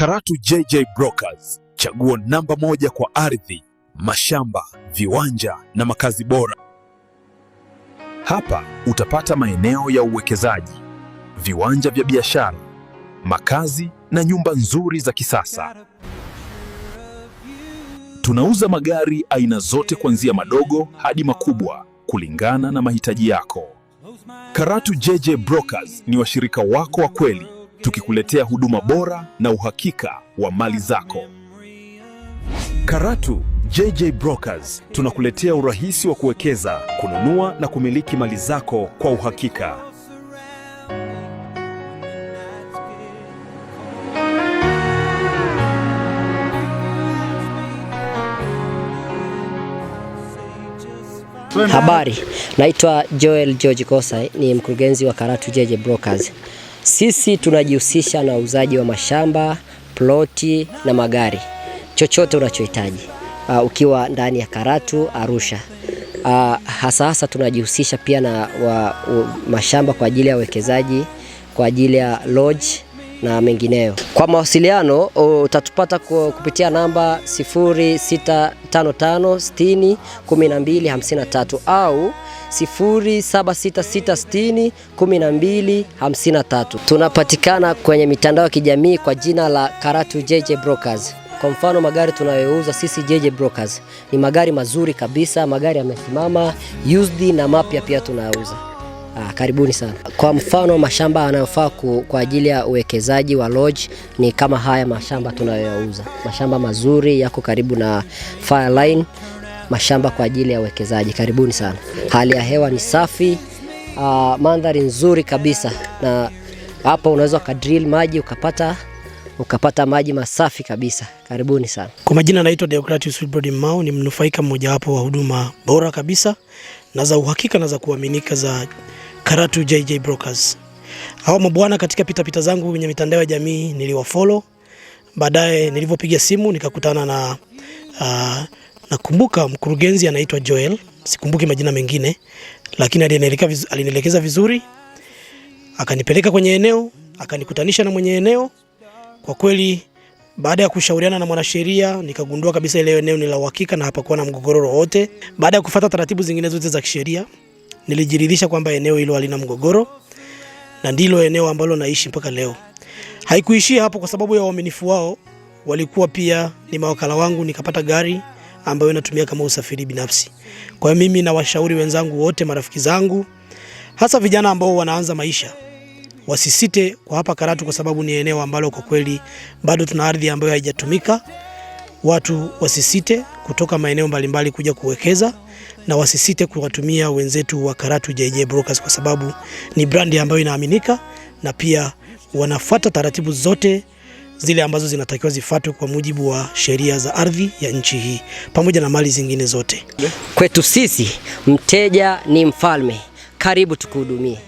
Karatu JJ Brokers, chaguo namba 1 kwa ardhi, mashamba, viwanja na makazi bora. Hapa utapata maeneo ya uwekezaji, viwanja vya biashara, makazi na nyumba nzuri za kisasa. Tunauza magari aina zote kuanzia madogo hadi makubwa kulingana na mahitaji yako. Karatu JJ Brokers ni washirika wako wa kweli, tukikuletea huduma bora na uhakika wa mali zako. Karatu JJ Brokers tunakuletea urahisi wa kuwekeza, kununua na kumiliki mali zako kwa uhakika. Habari, naitwa Joel George Kosai, ni mkurugenzi wa Karatu JJ Brokers. Sisi tunajihusisha na uuzaji wa mashamba, ploti na magari. Chochote unachohitaji ukiwa ndani ya Karatu Arusha. Hasa tunajihusisha pia na mashamba kwa ajili ya uwekezaji, kwa ajili ya lodge na mengineyo. Kwa mawasiliano utatupata kupitia namba 0655601253 au 0766601253. Tunapatikana kwenye mitandao ya kijamii kwa jina la Karatu JJ Brokers. Kwa mfano magari tunayouza sisi JJ Brokers ni magari mazuri kabisa, magari yamesimama, used na mapya pia tunauza. Karibuni sana. Kwa mfano mashamba yanayofaa kwa ajili ya uwekezaji wa lodge ni kama haya mashamba tunayouza. Mashamba mazuri yako karibu na fire line, mashamba kwa ajili ya uwekezaji. Karibuni sana. Hali ya hewa ni safi, mandhari nzuri kabisa, na hapa unaweza kadrill maji ukapata maji masafi kabisa. Karibuni sana. Kwa majina naitwa Deogratius Wilbrod Mao, ni mnufaika mmoja wapo wa huduma bora kabisa na za uhakika na za kuaminika za Karatu JJ Brokers. Hao mabwana katika pita zangu kwenye mitandao ya jamii niliwafollow. Baadaye nilipopiga simu nikakutana na nakumbuka mkurugenzi anaitwa Joel, sikumbuki majina mengine, lakini alinielekeza vizuri, akanipeleka kwenye eneo, akanikutanisha na mwenye eneo. Kwa kweli baada ya kushauriana na mwanasheria nikagundua kabisa ile eneo ni la uhakika na hapakuwa na mgogoro wowote. Baada ya kufuata taratibu zingine zote za kisheria, nilijiridhisha kwamba eneo hilo halina mgogoro na ndilo eneo ambalo naishi mpaka leo. Haikuishia hapo, kwa sababu ya uaminifu wao, walikuwa pia ni mawakala wangu, nikapata gari ambayo natumia kama usafiri binafsi. Kwa hiyo mimi na washauri wenzangu wote, marafiki zangu, hasa vijana ambao wanaanza maisha, wasisite kwa hapa Karatu, kwa sababu ni eneo ambalo kwa kweli bado tuna ardhi ambayo haijatumika. Watu wasisite kutoka maeneo mbalimbali kuja kuwekeza, na wasisite kuwatumia wenzetu wa Karatu JJ Brokers, kwa sababu ni brandi ambayo inaaminika na pia wanafuata taratibu zote zile ambazo zinatakiwa zifuatwe kwa mujibu wa sheria za ardhi ya nchi hii pamoja na mali zingine zote. Kwetu sisi mteja ni mfalme. Karibu tukuhudumie.